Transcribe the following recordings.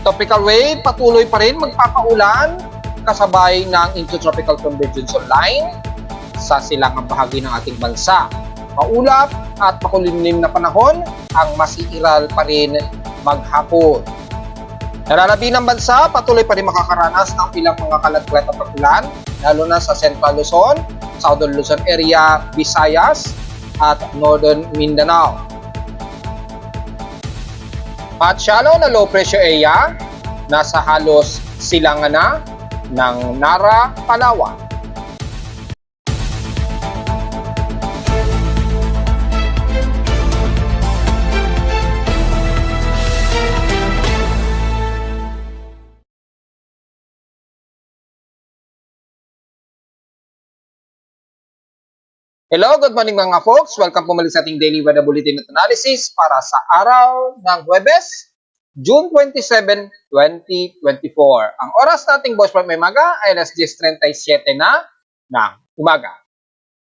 Tropical wave patuloy pa rin magpapaulan kasabay ng intertropical convergence line sa silangang bahagi ng ating bansa. Maulap at makulimlim na panahon ang masiiral pa rin maghapon. Naralabi ng bansa, patuloy pa rin makakaranas ng ilang mga kalat-kalat na pag-ulan, lalo na sa Central Luzon, Southern Luzon area, Visayas, at Northern Mindanao. At shallow na low pressure area, nasa halos silangan na ng Nara, Palawan. Hello, good morning mga folks. Welcome po muli sa ating Daily Weather Bulletin at Analysis para sa araw ng Huwebes, June 27, 2024. Ang oras nating Boss Point Maga ay alas 10:37 na ng umaga.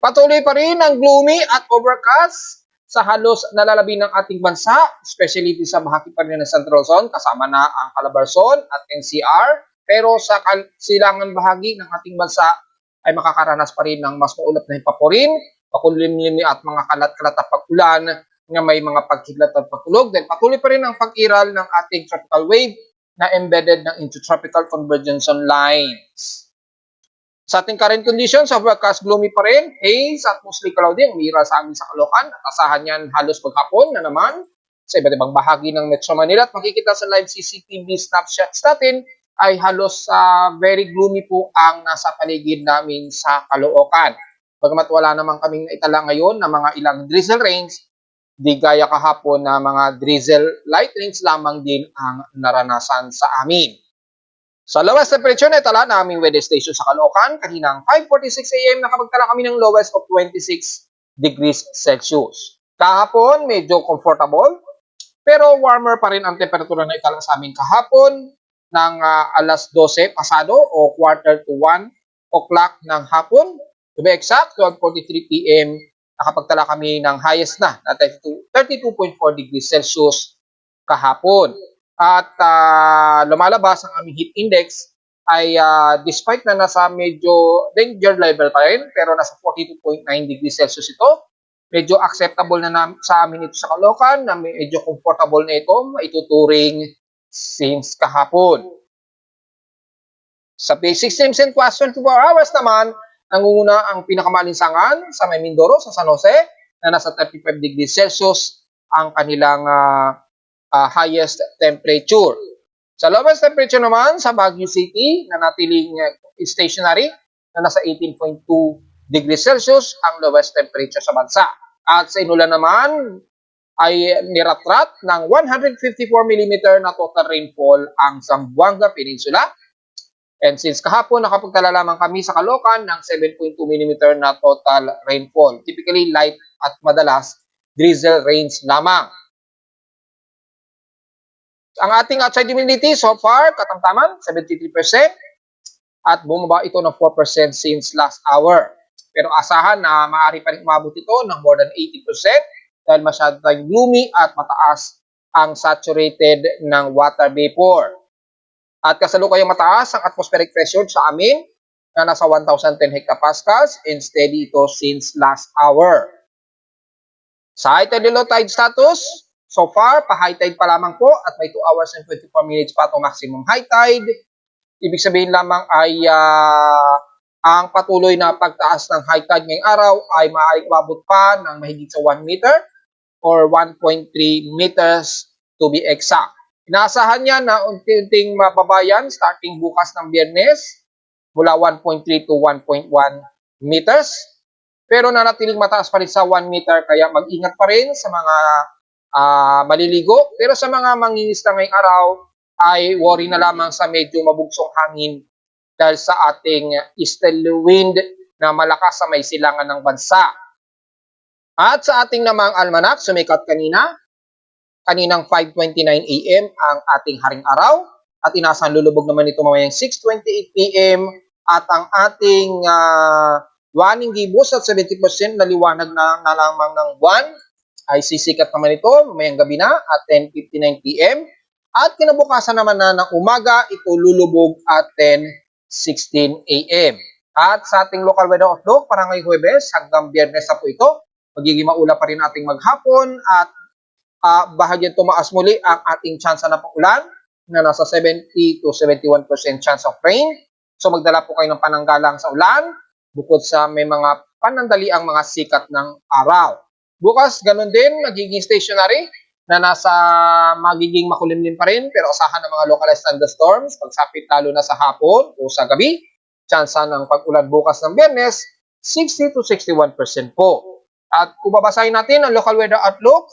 Patuloy pa rin ang gloomy at overcast sa halos nalalabi ng ating bansa, especially sa bahagi pa rin ng Central Luzon, kasama na ang Calabarzon at NCR. Pero sa silangan bahagi ng ating bansa, ay makakaranas pa rin ng mas maulap na himpaporin, pakulimlim at mga kalat-kalat na pag-ulan na may mga pagkidlat at pagkulog. Dahil patuloy pa rin ang pag-iral ng ating tropical wave na embedded ng intertropical convergence lines. Sa ating current conditions, overcast gloomy pa rin, haze at mostly cloudy ang umiiral sa amin sa Caloocan. At asahan yan halos maghapon na naman sa iba't ibang bahagi ng Metro Manila. At makikita sa live CCTV snapshots natin ay halos very gloomy po ang nasa paligid namin sa Caloocan. Bagamat wala naman kaming naitala ngayon na mga ilang drizzle rains, di gaya kahapon na mga drizzle light rains lamang din ang naranasan sa amin. Sa lowest temperature na itala na aming weather station sa Caloocan, kaninang 5:46 AM nakapagtala kami ng lowest of 26 degrees Celsius. Kahapon, medyo comfortable, pero warmer pa rin ang temperatura na itala sa amin kahapon ng alas 12 pasado o quarter to 1 o'clock ng hapon. To be exact, 12:43 PM, nakapagtala kami ng highest na 32.4 degrees Celsius kahapon. At lumalabas ang aming heat index ay despite na nasa medyo danger level pa rin, pero nasa 42.9 degrees Celsius ito. Medyo acceptable na sa amin ito sa Caloocan, na medyo comfortable na ito, maituturing since kahapon. Sa basic streams and question 24 hours naman, nangunguna ang pinakamalinsangan sa may Mindoro, sa San Jose, na nasa 35 degrees Celsius ang kanilang highest temperature. Sa lowest temperature naman sa Baguio City, na natiling stationary, na nasa 18.2 degrees Celsius ang lowest temperature sa bansa. At sa Inulan naman, ay niratrat ng 154 mm na total rainfall ang Zamboanga Peninsula. And since kahapon, nakapagtala lamang kami sa Caloocan ng 7.2 mm na total rainfall. Typically light at madalas drizzle rains lamang. Ang ating outside humidity so far, katamtaman, 73%. At bumaba ito ng 4% since last hour. Pero asahan na maaari pa rin umabot ito ng more than 80%. Dahil masyado tayong gloomy at mataas ang saturated ng water vapor. At kasalukuyang mataas ang atmospheric pressure sa amin na nasa 1,010 hectopascals and steady ito since last hour. Sa high tide and low tide status, so far, pa-high tide pa lamang po at may 2 hours and 24 minutes pa itong maximum high tide. Ibig sabihin lamang ay ang patuloy na pagtaas ng high tide ngayong araw ay maaaring umabot pa ng mahigit sa 1 meter or 1.3 meters to be exact. Inaasahan niya na unti-unting mababayan starting bukas ng Biyernes mula 1.3 to 1.1 meters. Pero nanatiling mataas pa rin sa 1 meter kaya mag-ingat pa rin sa mga maliligo. Pero sa mga mangingisda ngayong araw ay worry na lamang sa medyo mabugsong hangin dahil sa ating easterly wind na malakas sa may silangan ng bansa. At sa ating namang almanac, sumikat kaninang 5:29 AM ang ating haring araw at inaasahan lulubog naman ito mamayang 6:28 PM at ang ating waning gibos at 70% na liwanag na lamang ng buwan ay sisikat naman ito mamayang gabi na at 10:59 PM At kinabukasan naman na ng umaga, ito lulubog at 10:16 a.m. At sa ating local weather outlook, para ngayong Huwebes hanggang Biyernes na po ito, magiging maula pa rin ating maghapon at bahagyan tumaas muli ang ating tsansa na paulan na nasa 70 to 71% chance of rain. So magdala po kayo ng pananggalang sa ulan bukod sa may mga panandali ang mga sikat ng araw. Bukas, ganun din, magiging stationary na nasa magiging makulimlim pa rin pero asahan ng mga localized thunderstorms pagsapit lalo na sa hapon o sa gabi. Tsansa ng pag-ulan bukas ng Biyernes, 60 to 61% po. At kung babasahin natin ang local weather outlook,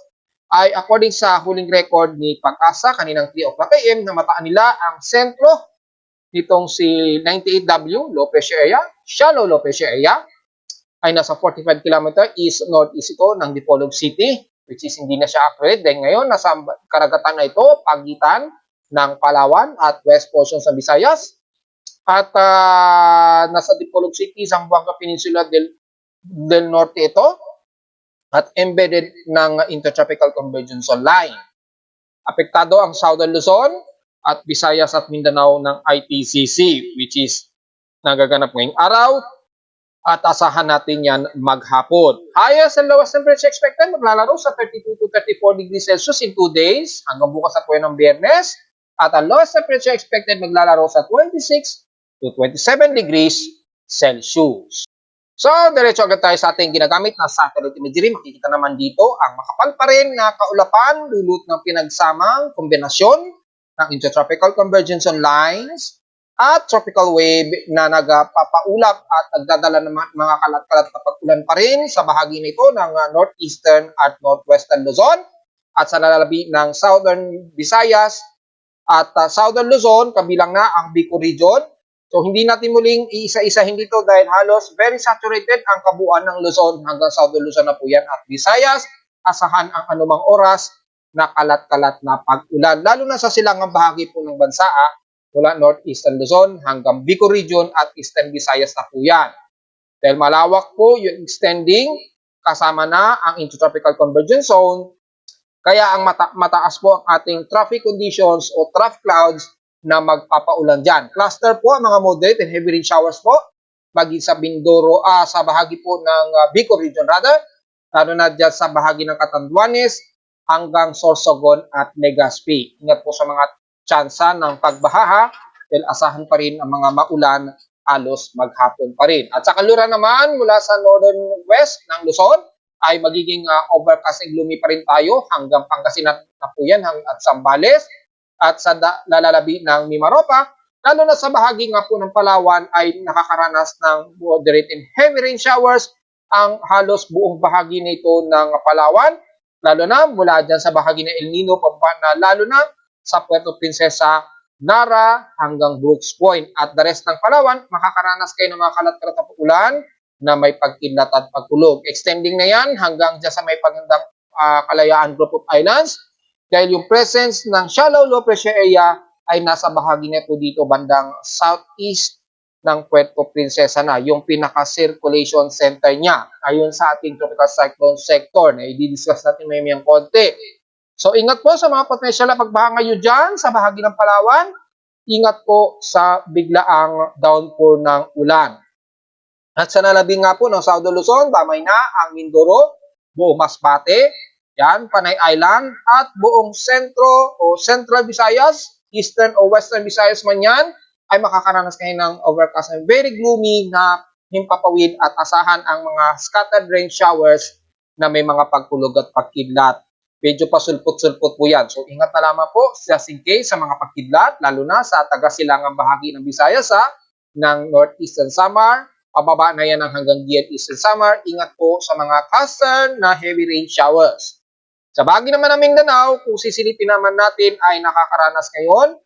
ay according sa huling record ni Pag-asa kaninang 3 o'clock AM na mataan nila ang sentro nitong si 98W low pressure area, shallow low pressure area ay nasa 45 km east-northeast ito ng Dipolog City, which is hindi na siya accurate dahil ngayon nasa karagatan na ito pagitan ng Palawan at west portion sa Visayas at nasa Dipolog City, Zamboanga Peninsula del Norte ito at embedded ng Intertropical Convergence Line. Apektado ang Southern Luzon at Visayas at Mindanao ng ITCC, which is nagaganap ngayong araw at asahan natin yan maghapon. Highest and lowest temperature expected maglalaro sa 32 to 34 degrees Celsius in 2 days hanggang bukas na po yan ng Biyernes at ang lowest temperature expected maglalaro sa 26 to 27 degrees Celsius. So, diretso agad tayo sa ating ginagamit na satellite imagery. Makikita naman dito ang makapal pa rin na kaulapan dulot ng pinagsamang kombinasyon ng intertropical convergence lines at tropical wave na nagpapaulap at nagdadala ng mga kalat-kalat na pag-ulan pa rin sa bahagi nito ng northeastern at northwestern Luzon at sa lalabi ng southern Visayas at southern Luzon, kabilang na ang Bicol region. So, hindi natin muling iisa-isahin dito dahil halos very saturated ang kabuuan ng Luzon hanggang Southern Luzon na po yan at Visayas. Asahan ang anumang oras na kalat-kalat na pag-ulan. Lalo na sa silangang bahagi po ng bansa mula Northeastern Luzon hanggang Bicol region at Eastern Visayas na po yan. Dahil malawak po yung extending kasama na ang Intertropical Convergence Zone. Kaya ang mataas po ang ating traffic conditions o trough clouds na magpapaulan dyan. Cluster po ang mga moderate and heavy rain showers po maging sa Mindoro, sa bahagi po ng Bicol region rather, lalo na dyan sa bahagi ng Catanduanes hanggang Sorsogon at Legazpi. Ingat po sa mga tsansa ng pagbaha dahil asahan pa rin ang mga maulan halos maghapon pa rin. At sa kanluran naman mula sa northern west ng Luzon ay magiging overcast and gloomy pa rin tayo hanggang Pangasinan na po yan at Zambales. At sa lalalabi ng Mimaropa, lalo na sa bahagi nga po ng Palawan ay nakakaranas ng moderate and heavy rain showers ang halos buong bahagi nito ng Palawan, lalo na mula dyan sa bahagi ng El Nino, na lalo na sa Puerto Princesa, Nara hanggang Brooks Point. At the rest ng Palawan, makakaranas kayo ng mga kalat-kalat na ulan na may pagkidlat at pagkulog. Extending na yan hanggang dyan sa may pagandang Kalayaan Group of Islands, dahil yung presence ng shallow low pressure area ay nasa bahagi na po dito bandang southeast ng Puerto Princesa na, yung pinaka-circulation center niya. Ayon sa ating tropical cyclone sector na i-discuss natin may konti. So ingat po sa mga potential na pagbaha ngayon dyan sa bahagi ng Palawan. Ingat po sa biglaang downpour ng ulan. At sa nalabi nga po ng Southern Luzon, damay na ang Mindoro, buong Masbate, yan, Panay Island, at buong sentro o Central Visayas, Eastern o Western Visayas man yan, ay makakaranas kayo ng overcast and very gloomy na himpapawid at asahan ang mga scattered rain showers na may mga pagkulog at pagkidlat. Medyo pasulpot-sulpot po yan. So, ingat na lamang po just in case sa mga pagkidlat, lalo na sa taga-silangang bahagi ng Visayas ng Northeastern Samar, pababa na yan ng hanggang Eastern Samar. Ingat po sa mga cluster na heavy rain showers. Sa bahagi naman ng Mindanao, kung sisilipin naman natin ay nakakaranas ngayon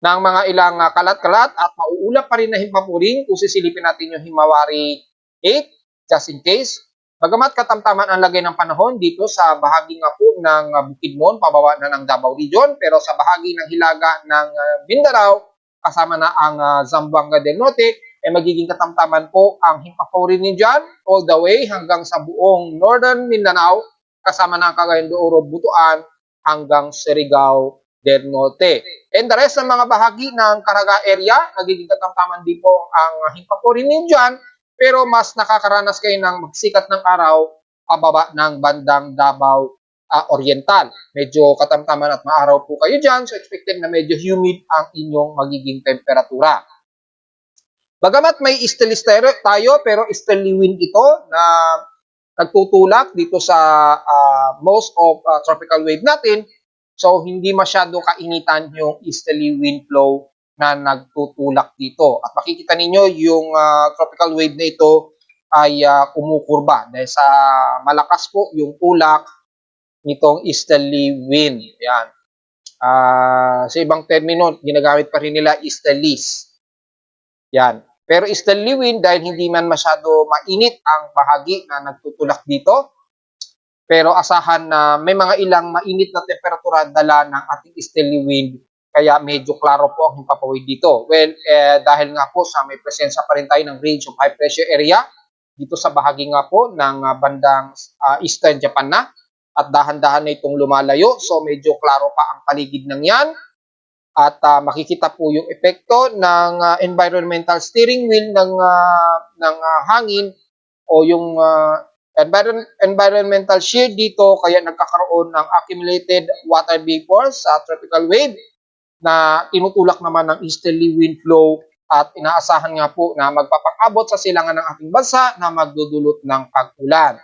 ng mga ilang kalat-kalat at mauulap pa rin na himpapuling kung sisilipin natin yung Himawari 8, just in case. Bagamat katamtaman ang lagay ng panahon dito sa bahagi nga po ng Bukidnon, pababa na ng Davao Region, pero sa bahagi ng hilaga ng Mindanao, kasama na ang Zamboanga del Norte, ay magiging katamtaman po ang himpapuling dyan all the way hanggang sa buong Northern Mindanao, kasama ng Cagayan de Oro, Butuan, hanggang Surigao del Norte. And the rest ng mga bahagi ng Caraga area, nagiging katamtaman din po ang himpapawid ninyo dyan, pero mas nakakaranas kayo ng magsikat ng araw pababa ng bandang Davao Oriental. Medyo katamtaman at maaraw po kayo dyan, so expected na medyo humid ang inyong magiging temperatura. Bagamat may easterly tayo, pero easterly wind ito na nagtutulak dito sa most of tropical wave natin. So, hindi masyado kainitan yung easterly wind flow na nagtutulak dito. At makikita ninyo yung tropical wave na ito ay kumukurba dahil sa malakas po yung tulak nitong easterly wind. Yan. Sa ibang termino, ginagamit pa rin nila easterlies. Yan. Pero easterly wind, dahil hindi man masyado mainit ang bahagi na nagtutulak dito, pero asahan na may mga ilang mainit na temperatura dala ng ating easterly wind, kaya medyo klaro po ang himpapawid dito. Well, dahil nga po sa may presensya pa rin tayo ng range of high pressure area, dito sa bahagi nga po ng bandang Eastern Japan na, at dahan-dahan na itong lumalayo, so medyo klaro pa ang paligid ng yan. At makikita po yung epekto ng environmental steering wheel ng hangin o yung environmental shear dito, kaya nagkakaroon ng accumulated water vapor sa tropical wave na tinutulak naman ng easterly wind flow at inaasahan nga po na magpapakabot sa silangan ng ating bansa na magdudulot ng pag-ulan.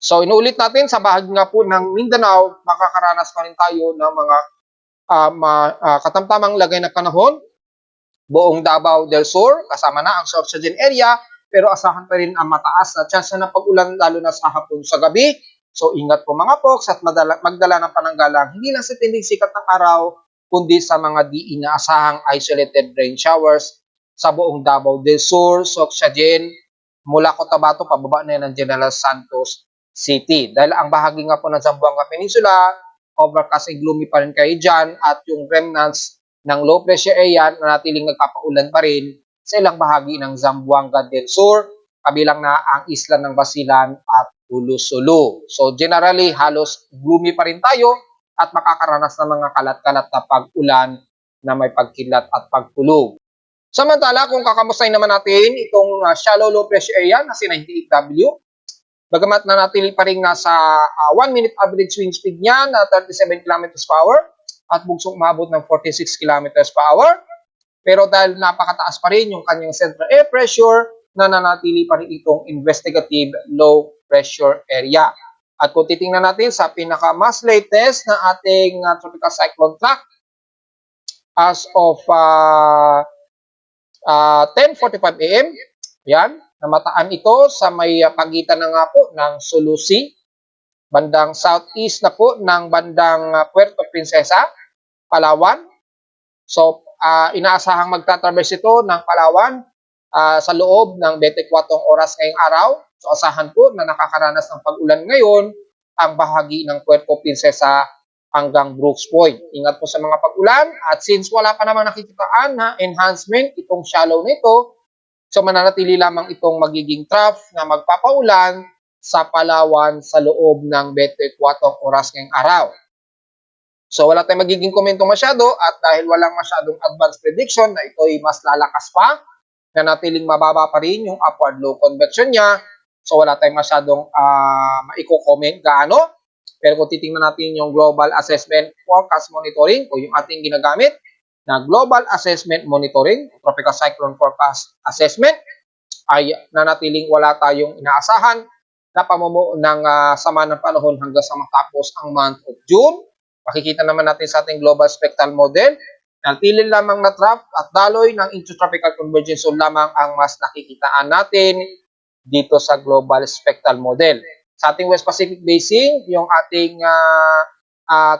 So inuulit natin, sa bahagi nga po ng Mindanao, makakaranas pa rin tayo ng mga katamtamang lagay na panahon. Buong Davao del Sur, kasama na ang Sorsogen area, pero asahan pa rin ang mataas na chance na pag-ulan lalo na sa hapon sa gabi. So ingat po mga folks at magdala ng pananggalang hindi lang sa tinding sikat ng araw, kundi sa mga di inaasahang isolated rain showers sa buong Davao del Sur, Sorsogen, mula Cotabato pababa na yan ng General Santos City. Dahil ang bahagi nga po ng Zamboanga Peninsula, overcast and gloomy pa rin kayo dyan, at yung remnants ng low pressure area na natiling nagpapaulan pa rin sa ilang bahagi ng Zamboanga del Sur, kabilang na ang isla ng Basilan at Ulu-Sulu. So generally, halos gloomy pa rin tayo at makakaranas ng mga kalat-kalat na pag-ulan na may pagkilat at pagtulog. Samantala, kung kakamustahin naman natin itong shallow low pressure area na si 98W, bagamat na natili pa rin nasa 1 minute average wind speed niya na 37 km per hour at bugsong umabot ng 46 km per hour. Pero dahil napakataas pa rin yung kanyang central air pressure, na nanatili pa rin itong investigative low pressure area. At kung titingnan natin sa pinaka-mas latest na ating tropical cyclone track as of 10:45 AM, yan, namataan ito sa may pagitan na nga po ng Sulu Sea, bandang southeast na po ng bandang Puerto Princesa, Palawan. So, inaasahang magtatraverse ito ng Palawan sa loob ng 24 oras ngayong araw. So, asahan po na nakakaranas ng pag-ulan ngayon ang bahagi ng Puerto Princesa hanggang Brooks Point. Ingat po sa mga pag-ulan, at since wala pa naman nakikitaan na enhancement itong shallow nito, so mananatili lamang itong magiging trough na magpapaulan sa Palawan sa loob ng 24 oras ngayong araw. So wala tayong magiging komento masyado, at dahil walang masyadong advanced prediction na ito'y mas lalakas pa, na natiling mababa pa rin yung upward low convection niya, so wala tayong masyadong maiko-comment gaano. Pero kung titingnan natin yung Global Assessment Forecast Monitoring o yung ating ginagamit na Global Assessment Monitoring, Tropical Cyclone Forecast Assessment, ay nanatiling wala tayong inaasahan na pamumuo ng sama ng panahon hanggang sa matapos ang month of June. Makikita naman natin sa ating Global Spectral Model, nanatili lamang na trough at daloy ng intertropical convergence zone lamang ang mas nakikitaan natin dito sa Global Spectral Model. Sa ating West Pacific Basin, yung ating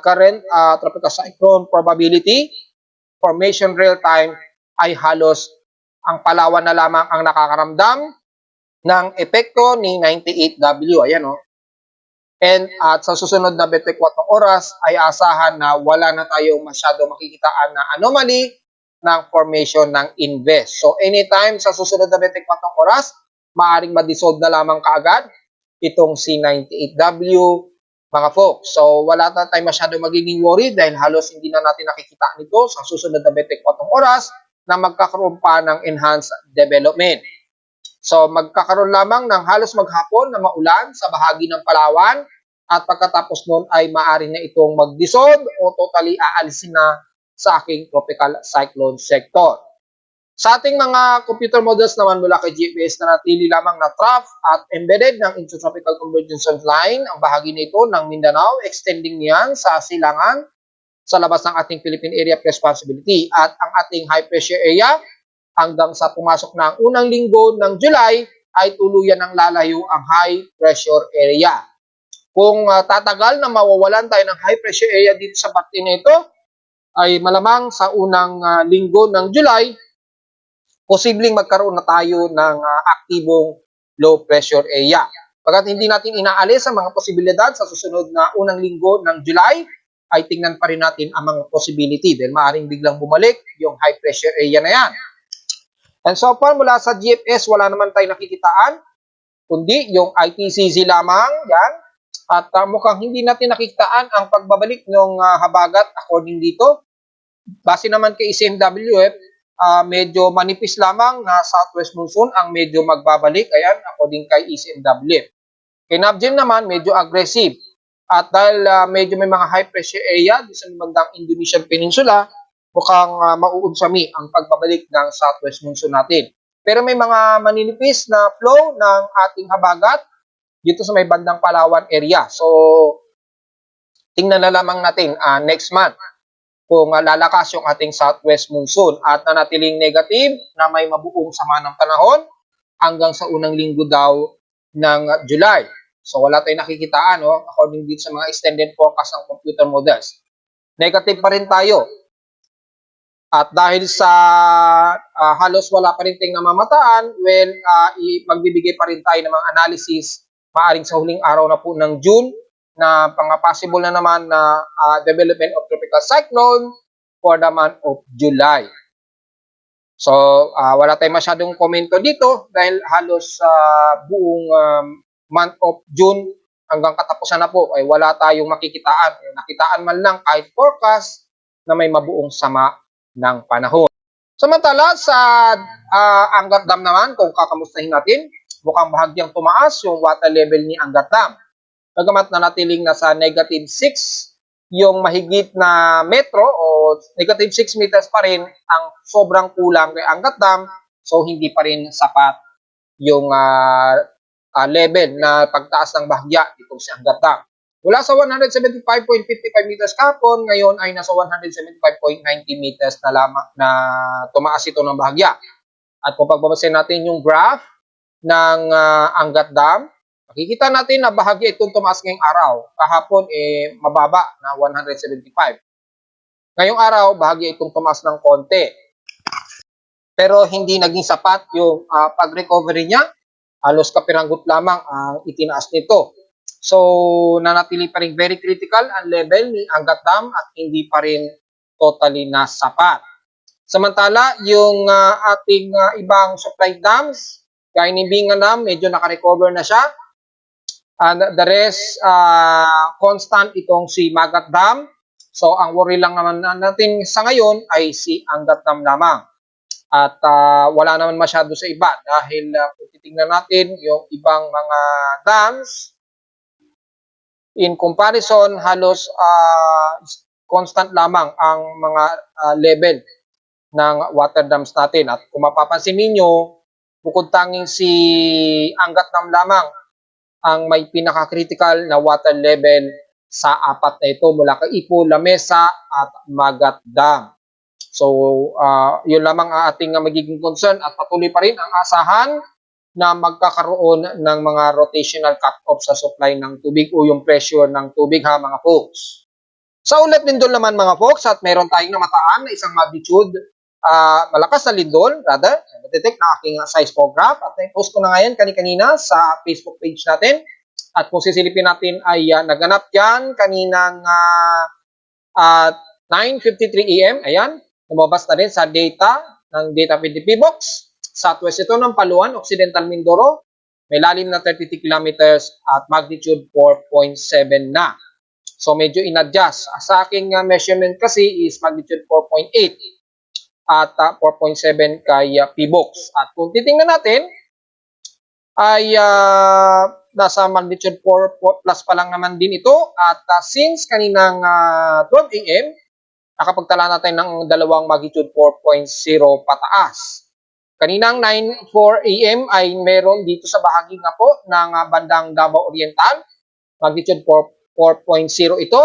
current tropical cyclone probability, formation real time, ay halos ang Palawan na lamang ang nakakaramdam ng epekto ni 98W. Ayan o. And at sa susunod na 24 oras ay asahan na wala na tayong masyado makikitaan na anomaly ng formation ng invest. So anytime sa susunod na 24 oras, maaaring ma-dissolve na lamang kaagad itong C98W mga folks. So, wala na tayo masyado magiging worry dahil halos hindi na natin nakikita nito sa susunod na 24 oras na magkakaroon pa ng enhanced development. So, magkakaroon lamang ng halos maghapon na maulan sa bahagi ng Palawan at pagkatapos nun ay maaari na itong mag-dissolve o totally aalisin na sa aking tropical cyclone sector. Sa ating mga computer models naman mula kay GPS na natili lamang na trough at embedded ng Intertropical Convergence Line, ang bahagi nito ng Mindanao, extending niyan sa silangan sa labas ng ating Philippine Area of Responsibility at ang ating high pressure area hanggang sa pumasok na ang unang linggo ng July ay tuluyan ng lalayo ang high pressure area. Kung tatagal na mawawalan tayo ng high pressure area dito sa parte nito, ay malamang sa unang linggo ng July, posibleng magkaroon na tayo ng aktibong low pressure area. Pagkat hindi natin inaalis ang mga posibilidad sa susunod na unang linggo ng July, ay tingnan pa rin natin ang mga possibility dahil maaaring biglang bumalik yung high pressure area na yan. And so far, mula sa GFS, wala naman tayo nakikitaan, kundi yung ITCZ lamang, yan. At mukhang hindi natin nakikitaan ang pagbabalik ng habagat according dito. Base naman kay ECMWF, medyo manipis lamang na southwest monsoon ang medyo magbabalik, ayan, according kay ECMWF. Kay NAVGEM naman, medyo aggressive. At dahil medyo may mga high pressure area di sa bandang Indonesian Peninsula, mukhang mauunsami ang pagbabalik ng southwest monsoon natin. Pero may mga maninipis na flow ng ating habagat dito sa may bandang Palawan area. So, tingnan na lamang natin next month kung lalakas yung ating southwest monsoon at nanatiling negative na may mabuong sama ng panahon hanggang sa unang linggo daw ng July. So wala tayong nakikitaan according dito sa mga extended forecast ng computer models. Negative pa rin tayo. At dahil sa halos wala pa rin tayong namamataan, well, magbibigay pa rin tayo ng mga analysis maaring sa huling araw na po ng June na possible na naman na development of tropical cyclone for the month of July. So, wala tayong masyadong komento dito dahil halos buong month of June hanggang katapusan na po ay wala tayong makikitaan. Nakitaan man lang kahit forecast na may mabuong sama ng panahon. Samantala sa Angat Dam naman, kung kakamustahin natin, mukhang bahagyang tumaas yung water level ni Angat Dam. Bagamat na natiling nasa -6 yung mahigit na metro o -6 meters pa rin ang sobrang kulang kay Angat Dam, so hindi pa rin sapat yung level na pagtaas ng bahagya itong si Angat Dam. Mula sa 175.55 meters kahapon, ngayon ay nasa 175.90 meters na lamang na tumaas ito ng bahagya. At kung pagbabasin natin yung graph ng Angat Dam, makikita natin na bahagya itong tumaas ngayong araw. Kahapon mababa na 175. Ngayong araw, bahagya itong tumaas ng konti. Pero hindi naging sapat yung pag-recovery niya. Halos kapiranggot lamang ang itinaas nito. So, nanatili pa rin very critical ang level ni Angat Dam at hindi pa rin totally na sapat. Samantala, yung ating ibang supply dams, gaya ni Bingan Dam, medyo nakarecover na siya. And the rest, constant itong si Magat Dam. So, ang worry lang naman natin sa ngayon ay si Angat Dam lamang. At wala naman masyado sa iba dahil kung titingnan natin yung ibang mga dams, in comparison, halos constant lamang ang mga level ng water dams natin. At kung mapapansin ninyo, bukod tanging si Angat Dam lamang ang may pinaka-critical na water level sa apat na ito mula kay Ipo, Lamesa at Magat Dam. So, yun lamang ang ating magiging concern at patuloy pa rin ang asahan na magkakaroon ng mga rotational cut-off sa supply ng tubig o yung pressure ng tubig ha mga folks. Sa ulat lindol naman mga folks at meron tayong namataan na isang magnitude malakas na lindol, rather, detect na aking seismograph at na-post ko na ngayon kanina sa Facebook page natin. At kung sisilipin natin ay naganap yan kaninang 9:53 AM, ayan. Lumabas na rin sa data ng Data PDP box. Southwest ito ng Paluan, Occidental Mindoro. may lalim na 33 kilometers at magnitude 4.7 na. So medyo in-adjust. Sa aking measurement kasi is magnitude 4.8 at 4.7 kay PBOX. At kung titingnan natin, ay nasa magnitude 4 plus pa lang naman din ito. At since kaninang 12 a.m., nakapagtala natin ng dalawang magnitude 4.0 pataas. Kaninang 9:04 a.m. ay meron dito sa bahagi nga po ng bandang Davao Oriental. Magnitude 4.0 ito.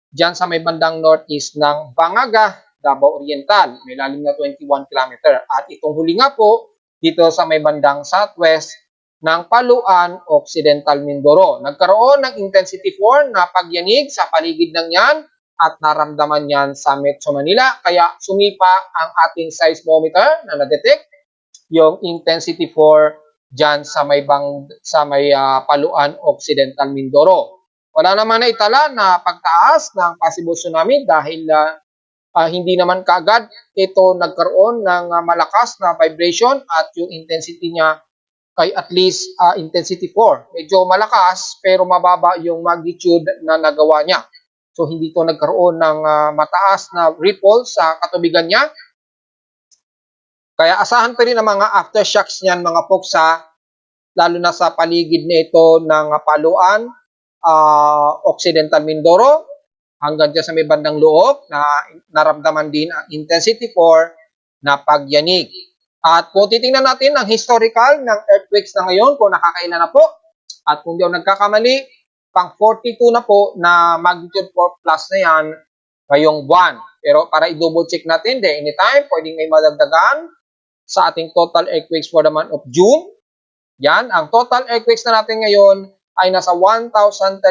Diyan sa may bandang northeast ng Bangaga, Davao Oriental. May lalim na 21 km. At itong huli nga po dito sa may bandang southwest ng Paluan, Occidental Mindoro. Nagkaroon ng intensity 4 na pagyanig sa paligid ng yan at naramdaman yan sa Metro Manila. Kaya sumipa ang ating seismometer na na-detect yung intensity 4 dyan sa may Paluan, Occidental Mindoro. Wala naman na itala na pagtaas ng possible tsunami dahil hindi naman kaagad ito nagkaroon ng malakas na vibration at yung intensity niya ay at least intensity 4. Medyo malakas pero mababa yung magnitude na nagawa niya. So hindi ito nagkaroon ng mataas na ripple sa katubigan niya. Kaya asahan pa rin ang mga aftershocks niyan mga poksa, lalo na sa paligid nito ng Paluan, Occidental Mindoro, hanggang dyan sa may bandang loob na naramdaman din ang intensity 4 na pagyanig. At kung titingnan natin ang historical ng earthquakes na ngayon, kung nakakailan na po, at kung di ako nagkakamali, pang 42 na po na magnitude 4 plus na yan ngayong buwan. Pero para i-double check natin, anytime, pwedeng may madagdagan sa ating total earthquakes for the month of June. Yan, ang total earthquakes na natin ngayon ay nasa 1,036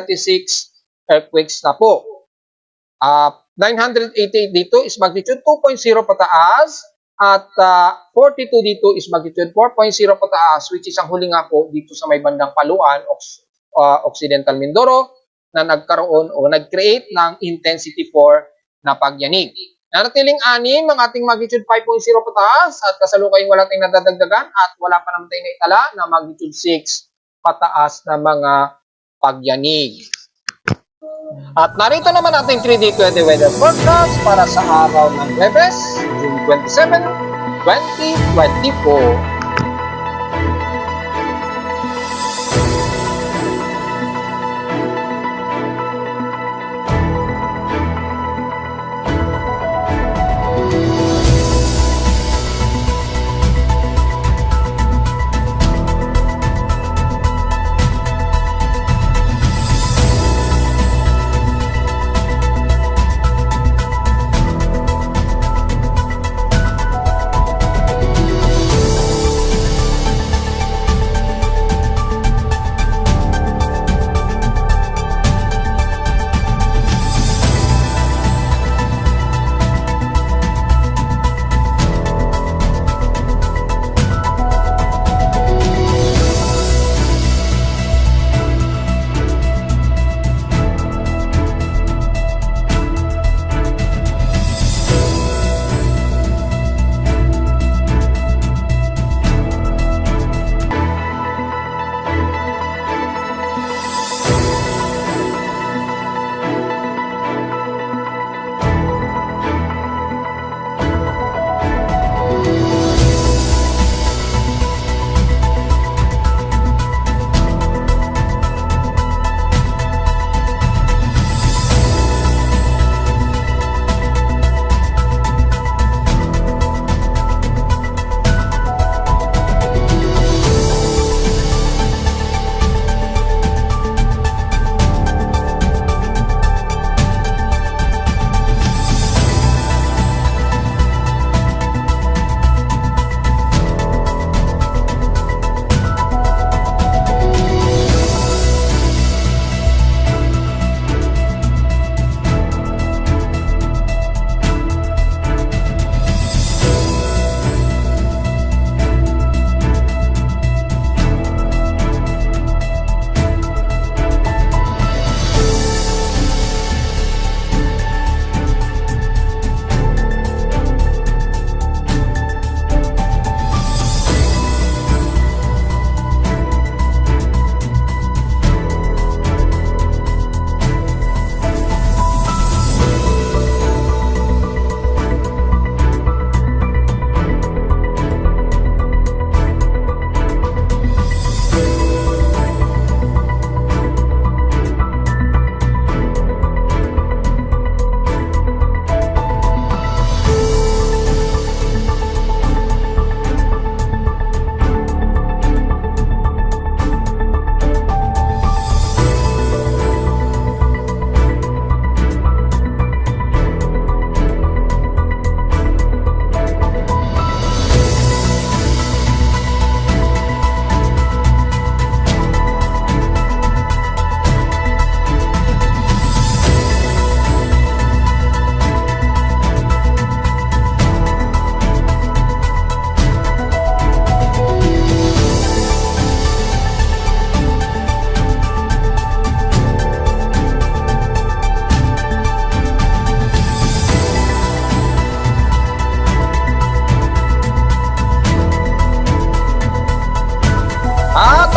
earthquakes na po. 988 dito is magnitude 2.0 pataas at 42 dito is magnitude 4.0 pataas, which is ang huli nga po dito sa may bandang Paluan, Occidental Mindoro, na nagkaroon o nag-create ng intensity 4 na pagyanig. Nanatiling 6 ang ating magnitude 5.0 pataas at kasalukuyang wala tayong nadadagdagan at wala pa naman tayong naitala na magnitude 6 pataas na mga pagyanig. At narito naman ating 3D 20 weather forecast para sa araw ng Huwebes, June 27, 2024.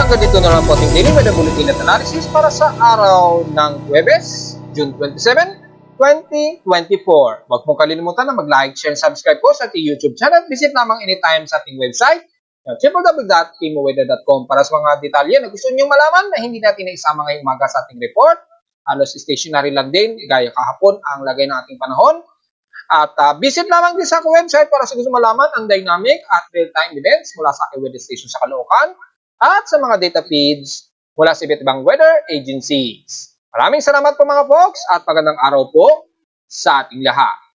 hanggang dito na lang po ating daily weather bulletin at analysis para sa araw ng Huwebes, June 27, 2024. Huwag mong kalimutan na mag-like, share, and subscribe po sa ating YouTube channel. Visit lamang anytime sa ating website www.timoweather.com para sa mga detalye na gusto nyo malaman na hindi natin naisama ngayong umaga sa ating report. Halos stationary lang din, gaya kahapon ang lagay ng ating panahon. At visit lamang din sa aking website para sa gusto malaman ang dynamic at real-time events mula sa aking weather station sa Caloocan at sa mga data feeds mula sa iba't ibang weather agencies. Maraming salamat po mga folks at magandang araw po sa ating lahat.